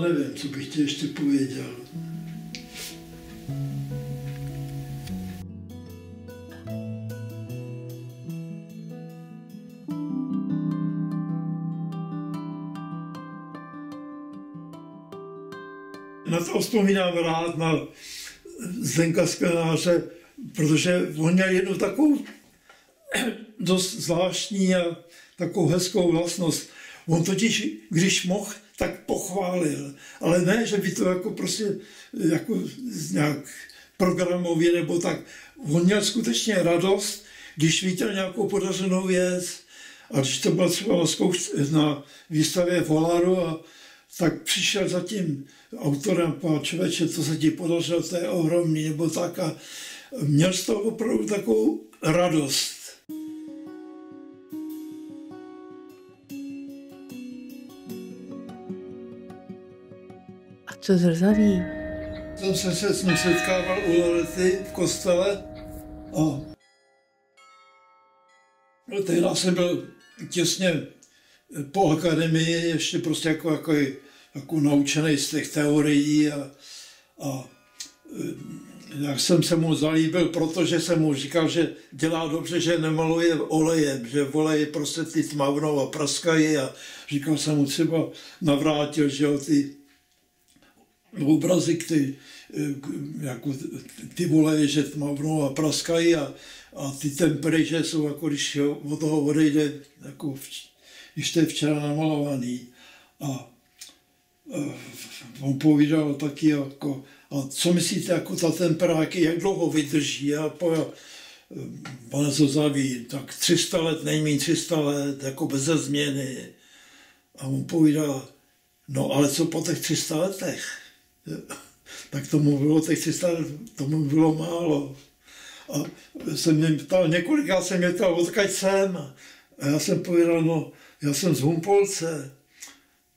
nevím, co bych ti ještě pověděl. Na to vzpomínám rád, na Zdenka Sklenáře, protože on měl jednu takovou dost zvláštní a takovou hezkou vlastnost. On totiž, když mohl, tak pochválil. Ale ne, že by to jako prostě jako nějak programově nebo tak. On měl skutečně radost, když viděl nějakou podařenou věc. A když to bylo třeba na výstavě v Holaru, tak přišel za tím autorem a člověče, co se ti podařilo, to je ohromný, nebo tak. A měl z toho opravdu takovou radost. A co zrzaví? Jsem se s ním setkával u Lorety v kostele a tehdy jsem byl těsně po akademii, ještě prostě jako naučený z těch teorií a jak jsem se mu zalíbil, protože jsem mu říkal, že dělá dobře, že nemaluje olejem, že oleje prostě ty tmavnou a praskají a říkal jsem mu třeba navrátil, že jo, ty obrazy, jako ty oleje, že tmavnou a praskají a ty tempery, že jsou jako když od toho odejde, jako když to je včera namalovaný. A on povídal taky jako, a co myslíte, jako ta tempera, jak dlouho vydrží? A pane Zozaví, tak 300 let, nejméně 300 let, jako bez změny. A on povídal, no ale co po těch 300 letech? Tak tomu bylo těch 300 let, tomu bylo málo. A jsem mě ptal, několikrát jsem mě ptal, odkud jsem? A já jsem povídal, no, já jsem z Humpolce.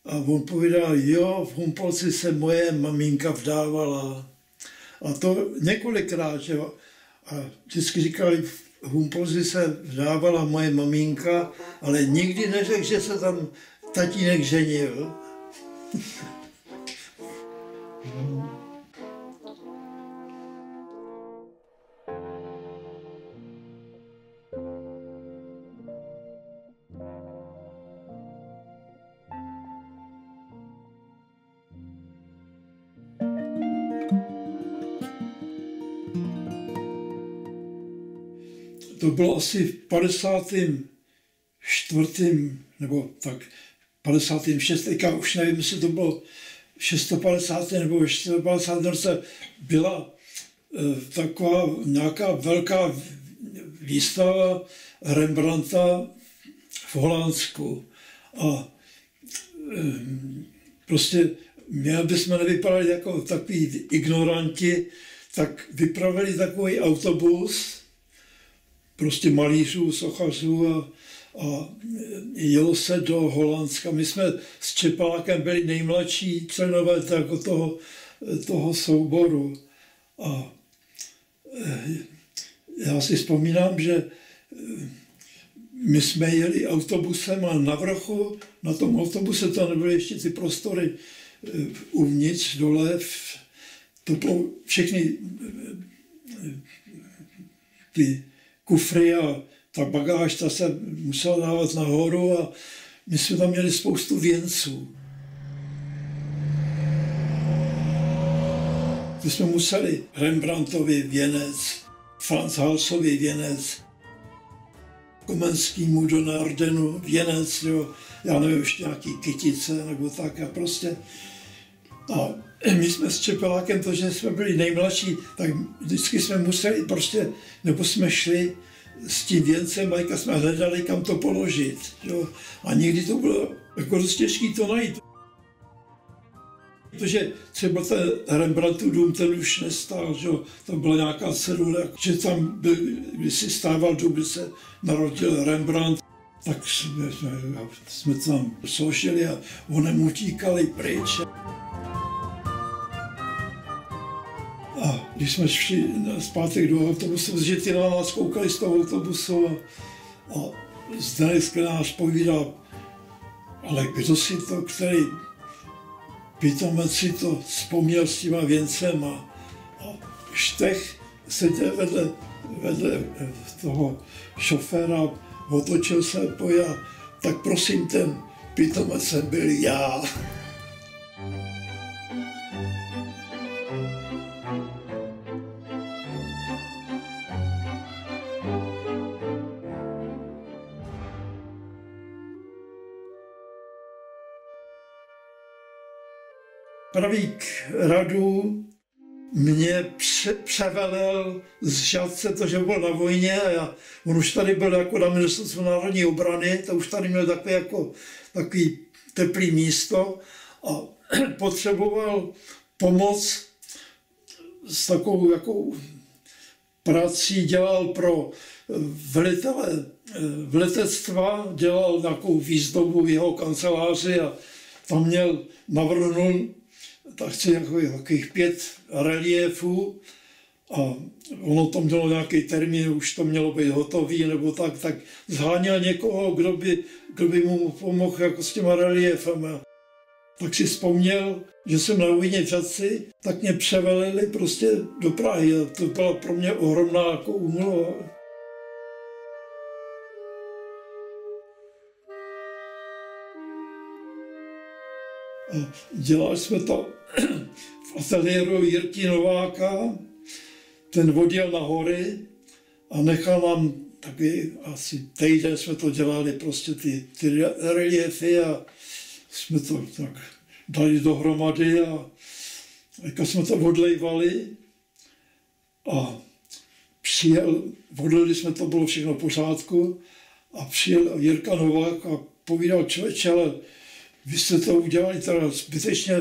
A on povídal, jo, v Humpolci se moje maminka vdávala. A to několikrát, že jo. A vždycky říkali, v Humpolci se vdávala moje maminka, ale nikdy neřekl, že se tam tatínek ženil. To bylo asi v 54. nebo tak 56. Už nevím, jestli to bylo 650. nebo 450. roce byla taková nějaká velká výstava Rembrandta v Holandsku. A prostě my, aby jsme nevypadali jako takový ignoranti, tak vypravili takový autobus, prostě malířů, sochařů a jelo se do Holandska. My jsme s Čepalákem byli nejmladší členové toho souboru. A já si vzpomínám, že my jsme jeli autobusem a na vrchu, na tom autobuse to nebyly ještě ty prostory uvnitř, dole, to bylo všechny ty kufry a ta bagáž, ta se musela dávat nahoru a my jsme tam měli spoustu věnců. My jsme museli Rembrandtovi věnec, Franz Halsovi věnec, Komenskýmu do Ardenu věnec, jo, já nevím, ještě nějaký kytice nebo tak a prostě. A my jsme s Čepelákem, to, že jsme byli nejmladší, tak vždycky jsme museli prostě, nebo jsme šli s tím věncem, a jsme hledali, kam to položit. Jo. A někdy to bylo jako dost těžké to najít. Protože třeba ten Rembrandtův dům, ten už nestál, že jo. Tam byla nějaká cedule, že tam byl, když si stával dům, kdy se narodil Rembrandt, tak jsme tam složili a onem utíkali pryč. A když jsme šli zpátek do autobusu, že ty na nás koukali z toho autobusu a Zdeněk Sklenář povídal, ale kdo si to, který Pitomec si to vzpomněl s těma věncem a Štech seděl vedle toho šoféra, otočil se a pojel, tak prosím, ten pitomec jsem byl já. Pravík Radu mě převelel z Žatce, to, že byl na vojně a on už tady byl jako na ministerstvu národní obrany, to už tady měl takový teplý místo a potřeboval pomoc s takovou jako prací, dělal pro velitele v letectva, dělal nějakou výzdobu v jeho kanceláři a tam navrhnul takových 5 reliéfů a ono to mělo nějaký termín, už to mělo být hotový nebo tak zháněl někoho, kdo by mu pomohl jako s těma reliéfama. Tak si vzpomněl, že jsem na vojně v Žatci, tak mě převelili prostě do Prahy a to byla pro mě ohromná jako úmluva. A dělali jsme to v ateliéru Jirky Nováka, ten odjel na hory a nechal nám taky asi týden jsme to dělali, prostě ty reliefy a jsme to tak dali dohromady a jako jsme to odlejvali a odlili jsme to, bylo všechno v pořádku a přijel Jirka Novák a povídal, člověče, ale vy jste to udělali teda zbytečně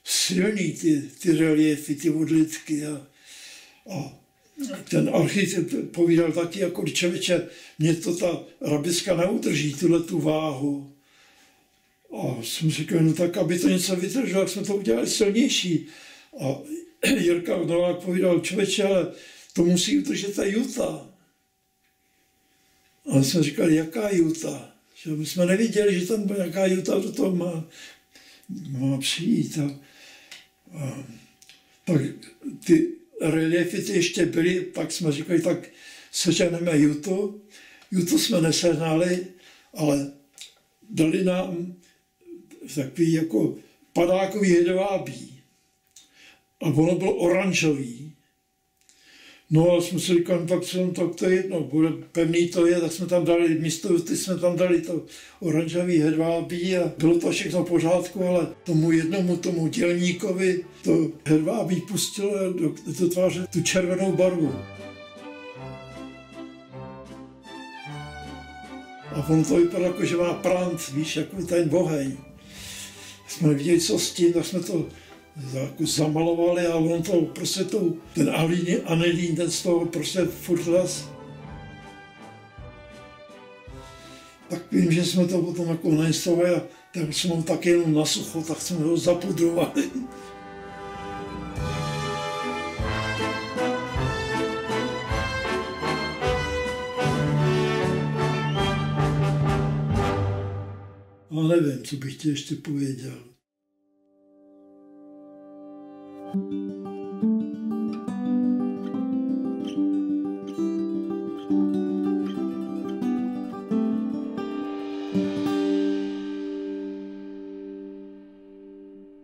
silný, ty reliefy, ty odlitky a ten architekt povídal taky, jako člověče, mě to ta rabiska neudrží, tu váhu. A jsem říkal, no tak, aby to něco vydrželo, tak jsme to udělali silnější. A Jirka Novák povídal, člověče, ale to musí udržet ta juta. A jsme říkali, jaká juta? Že my jsme neviděli, že tam nějaká juta do toho má přijít. Tak ty reliefy ty ještě byly, tak jsme říkali, tak seženeme jutu. Jutu jsme nesehnali, ale dali nám takový jako padákový hedvábí. A ono bylo oranžový. No a jsme si říkali, tak to je jedno, bude pevný to je, tak jsme tam dali, místo juty jsme tam dali to oranžový hedvábí a bylo to všechno v pořádku, ale tomu dělníkovi to hedvábí pustilo do tváře tu červenou barvu. A ono to vypadalo jako, že má prant, víš, jako ten oheň. Jsme neviděli, co s tím, tak jsme to jako zamalovali a on to prostě ten anilín, ten z toho prostě furt les. Tak vím, že jsme to potom jako nainstalovali a tak jsme ho taky jenom na sucho, tak jsme ho zapudrovali. A nevím, co bych ti ještě pověděl.